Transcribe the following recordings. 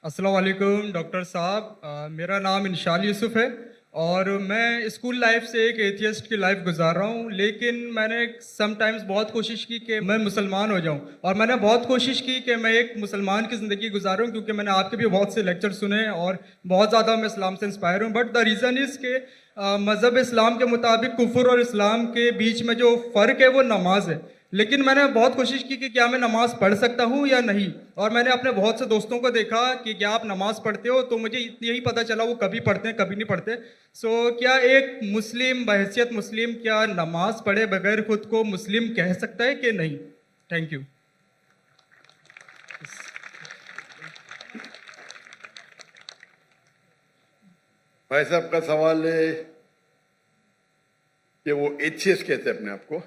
السلام علیکم ڈاکٹر صاحب، میرا نام انشال یوسف ہے اور میں اسکول لائف سے ایک ایتھیسٹ کی لائف گزار رہا ہوں، لیکن میں نے سم ٹائمز بہت کوشش کی کہ میں مسلمان ہو جاؤں، اور میں نے بہت کوشش کی کہ میں ایک مسلمان کی زندگی گزاروں، کیونکہ میں نے آپ کے بھی بہت سے لیکچر سنے اور بہت زیادہ میں اسلام سے انسپائر ہوں. بٹ دا ریزن از کہ مذہب اسلام کے مطابق کفر اور اسلام کے بیچ میں جو فرق ہے وہ نماز ہے. لیکن میں نے بہت کوشش کی کہ کیا میں نماز پڑھ سکتا ہوں یا نہیں، اور میں نے اپنے بہت سے دوستوں کو دیکھا کہ کیا آپ نماز پڑھتے ہو، تو مجھے یہی پتہ چلا وہ کبھی پڑھتے ہیں کبھی نہیں پڑھتے. سو کیا ایک مسلم بحیثیت مسلم کیا نماز پڑھے بغیر خود کو مسلم کہہ سکتا ہے کہ نہیں؟ Thank you. بھائی صاحب کا سوال ہے کہ وہ ایتھیسٹ کہتے ہیں اپنے آپ کو،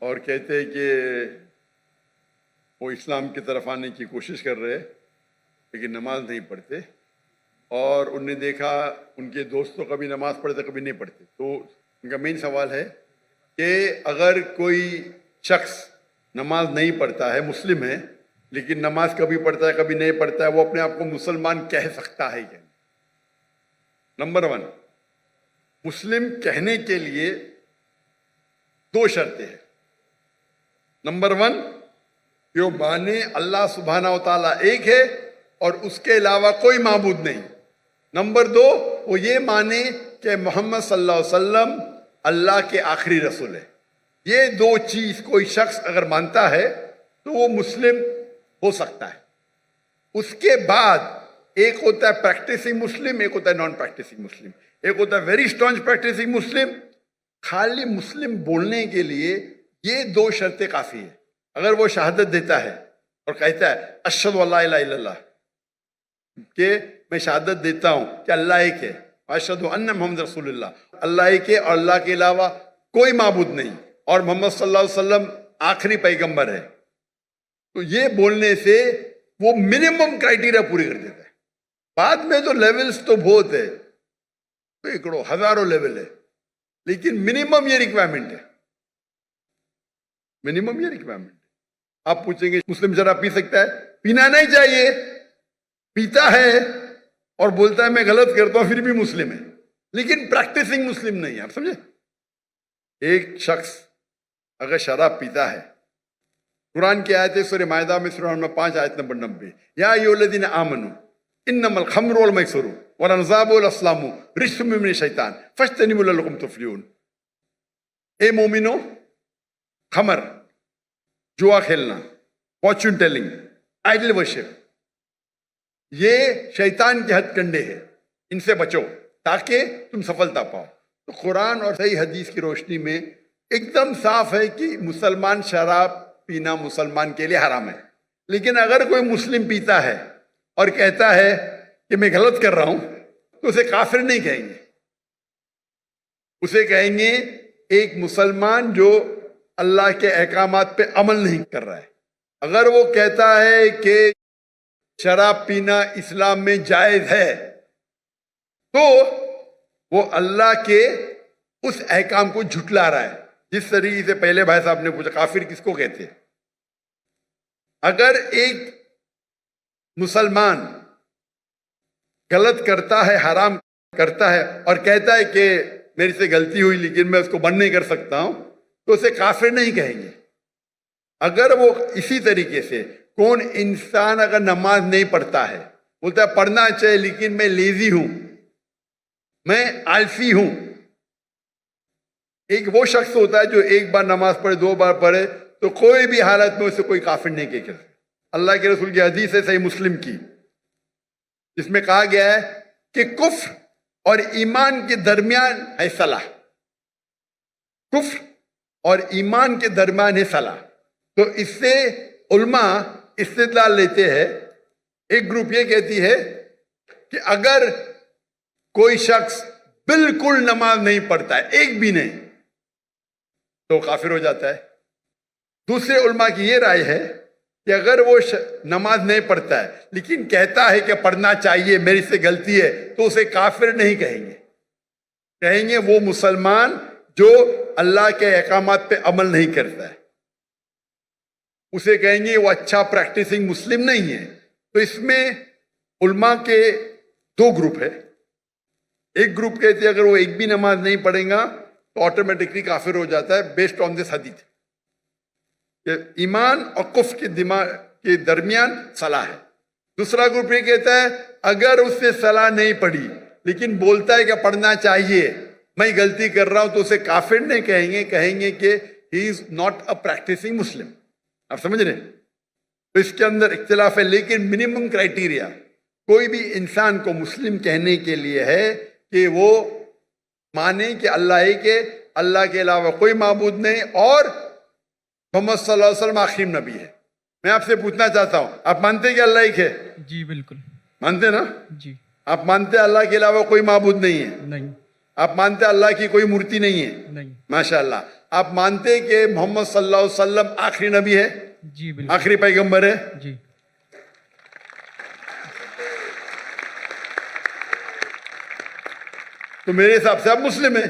اور کہتے ہیں کہ وہ اسلام کی طرف آنے کی کوشش کر رہے لیکن نماز نہیں پڑھتے، اور انہوں نے دیکھا ان کے دوست تو کبھی نماز پڑھتے کبھی نہیں پڑھتے. تو ان کا مین سوال ہے کہ اگر کوئی شخص نماز نہیں پڑھتا ہے، مسلم ہے، لیکن نماز کبھی پڑھتا ہے کبھی نہیں پڑھتا ہے، وہ اپنے آپ کو مسلمان کہہ سکتا ہے کیا؟ نمبر 1، مسلم کہنے کے لیے 2 شرطیں ہیں. نمبر 1، کہ وہ مانے اللہ سبحانہ و تعالیٰ ایک ہے اور اس کے علاوہ کوئی معبود نہیں. نمبر 2، وہ یہ مانے کہ محمد صلی اللہ علیہ وسلم اللہ کے آخری رسول ہے. یہ 2 چیز کوئی شخص اگر مانتا ہے تو وہ مسلم ہو سکتا ہے. اس کے بعد ایک ہوتا ہے پریکٹسنگ مسلم، ایک ہوتا ہے نان پریکٹسنگ مسلم. ایک ہوتا ہے ویری اسٹرانگ پریکٹسنگ مسلم. خالی مسلم بولنے کے لیے یہ 2 شرطیں کافی ہیں. اگر وہ شہادت دیتا ہے اور کہتا ہے اشہد ان لا الہ الا اللہ، کہ میں شہادت دیتا ہوں کہ اللہ ایک ہے، اشہد ان محمد رسول اللہ، اللہ ایک ہے اور اللہ کے علاوہ کوئی معبود نہیں، اور محمد صلی اللہ علیہ وسلم آخری پیغمبر ہے، تو یہ بولنے سے وہ منیمم کرائٹیریا پوری کر دیتا ہے. بعد میں تو لیولز تو بہت ہے، سینکڑوں ہزاروں لیول ہے، لیکن منیمم یہ ریکوائرمنٹ ہے. منیمم یہ ریکوائرمنٹ ہے. آپ پوچھیں گے مسلم شراب پی سکتا ہے؟ پینا نہیں چاہیے. پیتا ہے اور بولتا ہے میں غلط کرتا ہوں، پھر بھی مسلم ہے، لیکن پریکٹسنگ مسلم نہیں ہے. آپ سمجھے؟ ایک شخص اگر شراب پیتا ہے، قرآن کی آیت ہے سورہ مائدہ میں سورہ نمبر 5 آیت نمبر 90، یا ایھا الذین آمنوا انما الخمر والمیسر والانصاب والازلام رجس من الشیطان فاجتنبوہ لعلکم تفلحون. اے مومنو، خمر، جوا کھیلنا، فارچون ٹیلنگ، آئیڈل ورشپ، یہ شیطان کے ہتھ کنڈے ہیں، ان سے بچو تاکہ تم سفلتا پاؤ. تو قرآن اور صحیح حدیث کی روشنی میں ایک دم صاف ہے کہ مسلمان شراب پینا مسلمان کے لیے حرام ہے. لیکن اگر کوئی مسلم پیتا ہے اور کہتا ہے کہ میں غلط کر رہا ہوں، تو اسے کافر نہیں کہیں گے، اسے کہیں گے ایک مسلمان جو اللہ کے احکامات پہ عمل نہیں کر رہا ہے. اگر وہ کہتا ہے کہ شراب پینا اسلام میں جائز ہے، تو وہ اللہ کے اس احکام کو جھٹلا رہا ہے. جس طریقے سے پہلے بھائی صاحب نے پوچھا کافر کس کو کہتے ہیں. اگر ایک مسلمان غلط کرتا ہے، حرام کرتا ہے، اور کہتا ہے کہ میری سے غلطی ہوئی لیکن میں اس کو بند نہیں کر سکتا ہوں، تو اسے کافر نہیں کہیں گے. اگر وہ اسی طریقے سے کون انسان اگر نماز نہیں پڑھتا ہے، بولتا ہے پڑھنا چاہیے لیکن میں لیزی ہوں، میں آلسی ہوں. ایک وہ شخص ہوتا ہے جو ایک بار نماز پڑھے، 2 بار پڑھے، تو کوئی بھی حالت میں اسے کوئی کافر نہیں کہہ سکتا. اللہ کے رسول کی حدیث ہے صحیح مسلم کی، جس میں کہا گیا ہے کہ کفر اور ایمان کے درمیان ہے صلاح. کفر اور ایمان کے درمیان ہے صلاح. تو اس سے علماء استدلال لیتے ہیں. ایک گروپ یہ کہتی ہے کہ اگر کوئی شخص بالکل نماز نہیں پڑھتا ہے، ایک بھی نہیں، تو کافر ہو جاتا ہے. دوسرے علماء کی یہ رائے ہے کہ اگر وہ نماز نہیں پڑھتا ہے لیکن کہتا ہے کہ پڑھنا چاہیے، میری سے غلطی ہے، تو اسے کافر نہیں کہیں گے. کہیں گے وہ مسلمان جو اللہ کے احکامات پہ عمل نہیں کرتا ہے. اسے کہیں گے وہ اچھا پریکٹسنگ مسلم نہیں ہے. تو اس میں علماء کے دو گروپ ہے. ایک گروپ کہتے ہیں اگر وہ ایک بھی نماز نہیں پڑھیں گا تو آٹومیٹکلی کافر ہو جاتا ہے بیسڈ آن دس حدیث کہ ایمان اور کفر کے دماغ کے درمیان صلاح ہے. دوسرا گروپ یہ کہتا ہے اگر اس نے صلاح نہیں پڑھی لیکن بولتا ہے کہ پڑھنا چاہیے, میں غلطی کر رہا ہوں, تو اسے کافر نہیں کہیں گے, کہیں گے کہ ہی از ناٹ اے پریکٹسنگ مسلم. آپ سمجھ رہے ہیں؟ تو اس کے اندر اختلاف ہے, لیکن منیمم کرائٹیریا کوئی بھی انسان کو مسلم کہنے کے لیے ہے کہ وہ مانے کہ اللہ ایک ہے, اللہ کے علاوہ کوئی معبود نہیں, اور محمد صلی اللہ علیہ وسلم آخری نبی ہے. میں آپ سے پوچھنا چاہتا ہوں, آپ مانتے ہیں کہ اللہ ایک ہے؟ جی بالکل مانتے نا؟ جی. آپ مانتے ہیں اللہ کے علاوہ کوئی معبود نہیں ہے؟ نہیں. آپ مانتے ہیں اللہ کی کوئی مورتی نہیں ہے؟ نہیں. ماشاء اللہ. آپ مانتے ہیں کہ محمد صلی اللہ علیہ وسلم آخری نبی ہے؟ جی بالکل. آخری پیغمبر ہے؟ جی. تو میرے حساب سے آپ مسلم ہیں.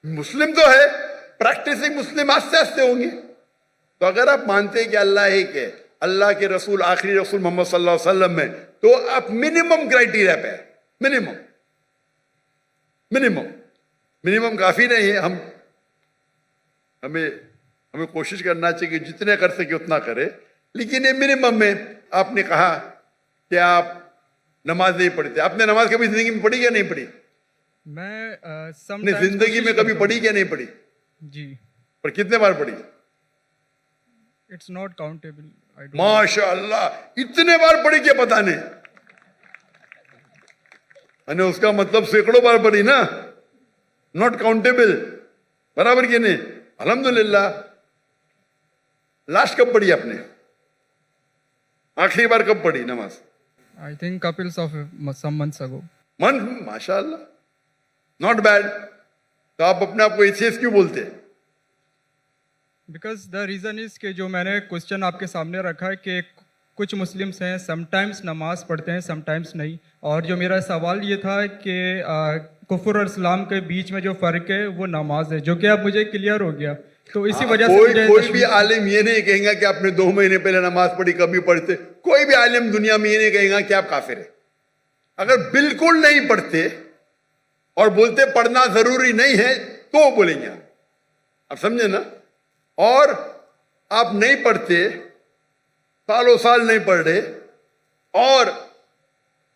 مسلم تو ہے, پریکٹسنگ مسلم آستے آستے ہوں گے. تو اگر آپ مانتے ہیں کہ اللہ ایک ہے, اللہ کے رسول آخری رسول محمد صلی اللہ علیہ وسلم میں, تو آپ منیمم کرائٹیریا پہ منیمم منیمم کافی نہیں ہے. ہمیں کوشش کرنا چاہیے کہ جتنے کر سکے اتنا کرے, لیکن یہ منیمم میں. آپ نے کہا کہ آپ نماز نہیں پڑھتے. آپ نے نماز کبھی زندگی میں پڑھی یا نہیں پڑھی؟ میں اپنی زندگی میں کبھی پڑھی کیا نہیں پڑھی؟ جی. پر کتنے بار پڑھی؟ It's not countable. ماشاء اللہ, اتنے بار پڑھی کیا پتہ نہیں. اس کا مطلب سینکڑوں بار پڑھی نا, ناٹ کاؤنٹیبل. برابر کیا نہیں؟ الحمدللہ. لاسٹ کب پڑھی آپ نے؟ آخری بار کب پڑھی نماز؟ I think couples of some months ago. ماشاء اللہ, ناٹ بیڈ. تو آپ اپنے آپ کو ایتھیسٹ کیوں بولتے؟ بیکاز دا ریزن از کہ جو میں نے کوشچن آپ کے سامنے رکھا ہے کہ کچھ مسلمس ہیں سم ٹائمس نماز پڑھتے ہیں سم ٹائمس نہیں, اور جو میرا سوال یہ تھا کہ کفر اور اسلام کے بیچ میں جو فرق ہے وہ نماز ہے, جو کہ اب مجھے کلیئر ہو گیا. تو اسی وجہ سے کوئی بھی عالم یہ نہیں کہیں گا کہ آپ نے 2 مہینے پہلے نماز پڑھی کبھی پڑھتے. کوئی بھی عالم دنیا میں یہ نہیں کہیں گا کہ آپ کافر ہیں. اگر بالکل نہیں پڑھتے اور بولتے پڑھنا ضروری نہیں ہے تو بولیں گے آپ سمجھے نا. اور آپ نہیں پڑھتے, سالوں سال نہیں پڑھ رہے, اور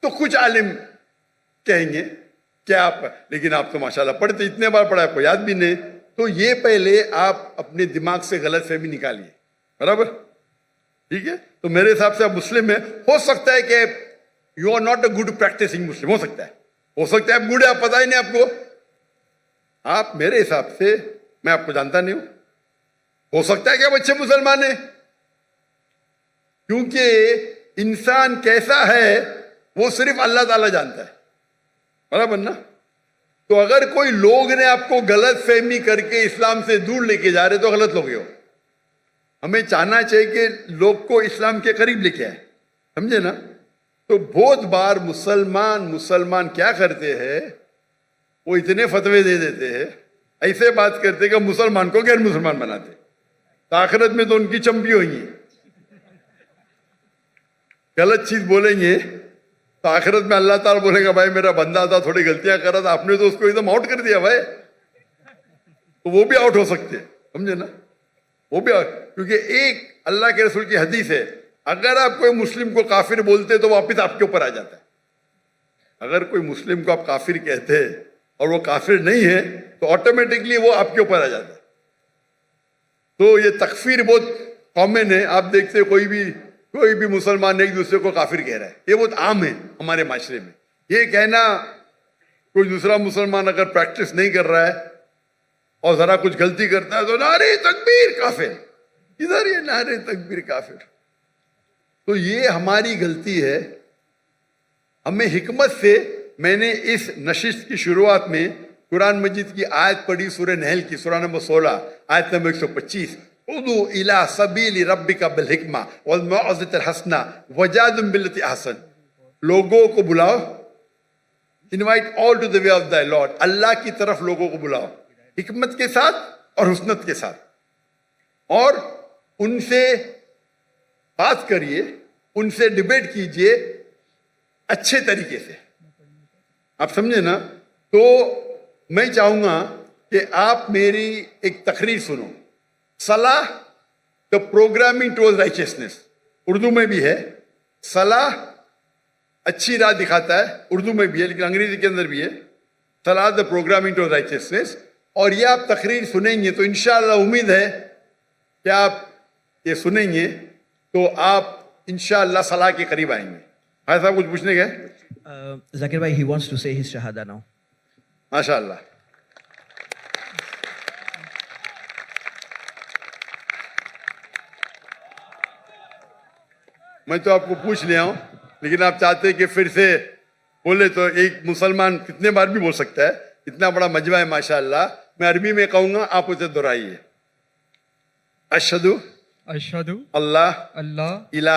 تو کچھ عالم کہیں گے کہ آپ, لیکن آپ تو ماشاءاللہ پڑھتے, اتنے بار پڑھا آپ کو یاد بھی نہیں. تو یہ پہلے آپ اپنے دماغ سے غلط فہمی نکالیے. برابر ٹھیک ہے. تو میرے حساب سے آپ مسلم ہیں. ہو سکتا ہے کہ you are not a good practising Muslim, ہو سکتا ہے آپ گڈ ہے, آپ پتہ ہی نہیں آپ کو. آپ میرے حساب سے, میں آپ کو جانتا نہیں ہوں, ہو سکتا ہے کہ آپ اچھے مسلمان ہیں, کیونکہ انسان کیسا ہے وہ صرف اللہ تعالیٰ جانتا ہے. برابر نا. تو اگر کوئی لوگ نے آپ کو غلط فہمی کر کے اسلام سے دور لے کے جا رہے تو غلط لوگ ہو. ہمیں چاہنا چاہیے کہ لوگ کو اسلام کے قریب لے کے آئے, سمجھے نا. تو بہت بار مسلمان کیا کرتے ہیں, وہ اتنے فتوے دے دیتے ہیں, ایسے بات کرتے کہ مسلمان کو غیر مسلمان بناتے. آخرت میں تو ان کی چمپی ہوئی ہیں. غلط چیز بولیں گے تو آخرت میں اللہ تعالیٰ بولے گا بھائی میرا بندہ تھا, تھوڑی غلطیاں کر رہا تھا, آپ نے تو اس کو ایک دم آؤٹ کر دیا بھائی. تو وہ بھی آؤٹ ہو سکتے, سمجھے نا. وہ بھی آؤٹ, کیونکہ ایک اللہ کے رسول کی حدیث ہے, اگر آپ کوئی مسلم کو کافر بولتے تو واپس آپ کے اوپر آ جاتا ہے. اگر کوئی مسلم کو آپ کافر کہتے اور وہ کافر نہیں ہے تو آٹومیٹکلی وہ آپ کے اوپر آ جاتا ہے. تو یہ تکفیر بہت کامن ہے. آپ دیکھتے کوئی بھی مسلمان ایک دوسرے کو کافر کہہ رہا ہے, یہ بہت عام ہے ہمارے معاشرے میں. یہ کہنا کوئی دوسرا مسلمان اگر پریکٹس نہیں کر رہا ہے اور ذرا کچھ غلطی کرتا ہے تو نعرے تکبیر کافر, ادھر یہ نعرے تکبیر کافر. تو یہ ہماری غلطی ہے. ہمیں حکمت سے, میں نے اس نشست کی شروعات میں قرآن مجید کی آیت پڑھی, سورہ نحل کی سورہ نمبر 16 آیت نمبر 125, ادعو الی سبیل ربک بالحکمہ والموعظۃ الحسنہ وجادلہم باللتی احسن. لوگوں کو بلاؤ, invite all to the way of the lord, اللہ کی طرف لوگوں کو بلاؤ حکمت کے ساتھ اور حسنت کے ساتھ, اور ان سے بات کریے ان سے ڈبیٹ کیجئے اچھے طریقے سے. آپ سمجھے نا؟ تو میں چاہوں گا کہ آپ میری ایک تقریر سنو. صلاح دا پروگرامنگ ٹوورڈ رائچسنس، اردو میں بھی ہے. صلاح اچھی راہ دکھاتا ہے، اردو میں بھی ہے لیکن انگریزی کے اندر بھی ہے. صلاح دا پروگرامنگ ٹوورڈ رائچسنس. اور یہ آپ تقریر سنیں گے تو انشاءاللہ امید ہے کہ آپ یہ سنیں گے تو آپ انشاءاللہ صلاح کے قریب آئیں گے. بھائی صاحب کچھ پوچھنے گئے؟ Zakir bhai, he wants to say his shahada now. ماشاء اللہ. میں تو آپ کو پوچھ لیا ہوں لیکن آپ چاہتے کہ پھر سے بولے تو ایک مسلمان کتنے بار بھی بول سکتا ہے. اتنا بڑا مجمع ہے ماشاء اللہ. میں عربی میں کہوں گا، آپ اسے دہرائیے. اشہدو اشہد اللہ اللہ الہ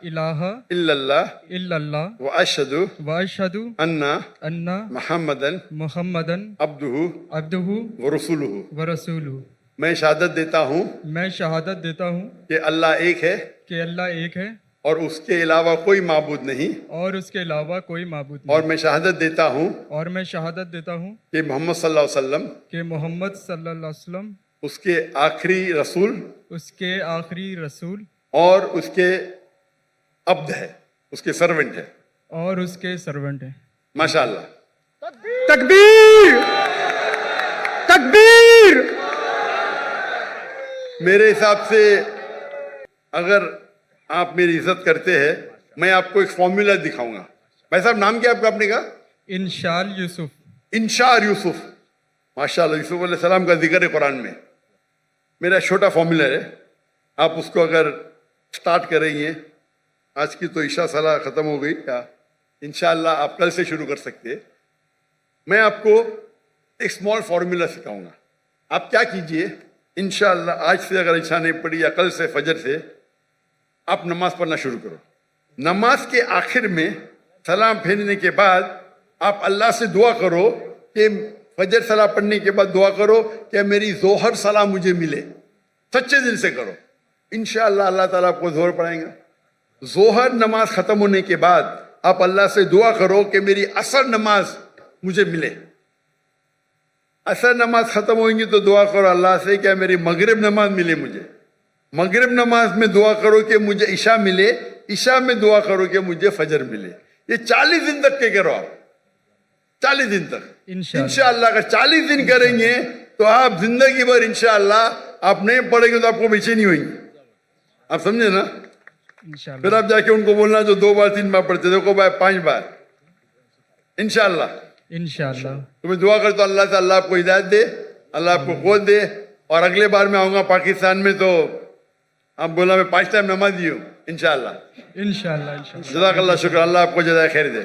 الہ الا اللہ الا اللہ و اشہدو واشہد ان ان محمدن محمدن عبدہ عبدہ ورسولہ. ورسولہ. میں شہادت دیتا ہوں میں شہادت دیتا ہوں کہ اللہ ایک ہے کہ اللہ ایک ہے اور اس کے علاوہ کوئی معبود نہیں. اور اس کے علاوہ کوئی معبود اور نہیں. میں شہادت دیتا ہوں اور میں شہادت دیتا ہوں کہ محمد صلی اللہ علیہ وسلم کہ محمد صلی اللہ علیہ وسلم اس کے آخری رسول اس کے آخری رسول اور اس کے عبد ہے، اس کے سرونٹ ہے. اور اس کے سرونٹ ہیں. ماشاء اللہ. تکبیر تکبیر. میرے حساب سے اگر آپ میری عزت کرتے ہیں میں آپ کو ایک فارمولا دکھاؤں گا. بھائی صاحب نام کیا آپ کا؟ آپ نے کہا انشال یوسف. انشار یوسف. ماشاء اللہ. یوسف علیہ السلام کا ذکر ہے قرآن میں. میرا چھوٹا فارمولا ہے، آپ اس کو اگر سٹارٹ کریں گے، آج کی تو عشاء صلاح ختم ہو گئی کیا، انشاءاللہ آپ کل سے شروع کر سکتے ہیں. میں آپ کو ایک اسمال فارمولا سکھاؤں گا. آپ کیا کیجئے، انشاءاللہ آج سے اگر عشاء نہیں پڑھی یا کل سے فجر سے آپ نماز پڑھنا شروع کرو. نماز کے آخر میں سلام پھیرنے کے بعد آپ اللہ سے دعا کرو کہ فجر صلاح پڑھنے کے بعد دعا کرو کہ میری ظہر صلاح مجھے ملے. سچے دل سے کرو، انشاءاللہ اللہ تعالیٰ آپ کو ظہر پڑھائیں گا. ظہر نماز ختم ہونے کے بعد آپ اللہ سے دعا کرو کہ میری عصر نماز مجھے ملے. عصر نماز ختم ہوئیں گی تو دعا کرو اللہ سے کہ میری مغرب نماز ملے مجھے. مغرب نماز میں دعا کرو کہ مجھے عشاء ملے. عشاء میں دعا کرو کہ مجھے فجر ملے. یہ 40 دن تک کے کرو آپ. 40 دن تک انشاءاللہ. اگر 40 دن کریں گے تو آپ زندگی بھر انشاءاللہ آپ نہیں پڑھیں گے تو آپ کو بےچینی ہوئی. آپ سمجھے نا؟ انشاءاللہ. پھر آپ جا کے ان کو بولنا جو 2 بار 3 بار پڑھتے دیکھو بھائی 5 بار انشاءاللہ. انشاءاللہ. تمہیں دعا کر تو اللہ سے اللہ آپ کو ہدایت دے، اللہ آپ کو قوت دے. اور اگلے بار میں آؤں گا پاکستان میں تو آپ بولا میں 5 ٹائم نماز دی ہوں انشاءاللہ. انشاءاللہ. انشاءاللہ. جزاک اللہ. شکر. اللہ آپ کو جزائے خیر دے.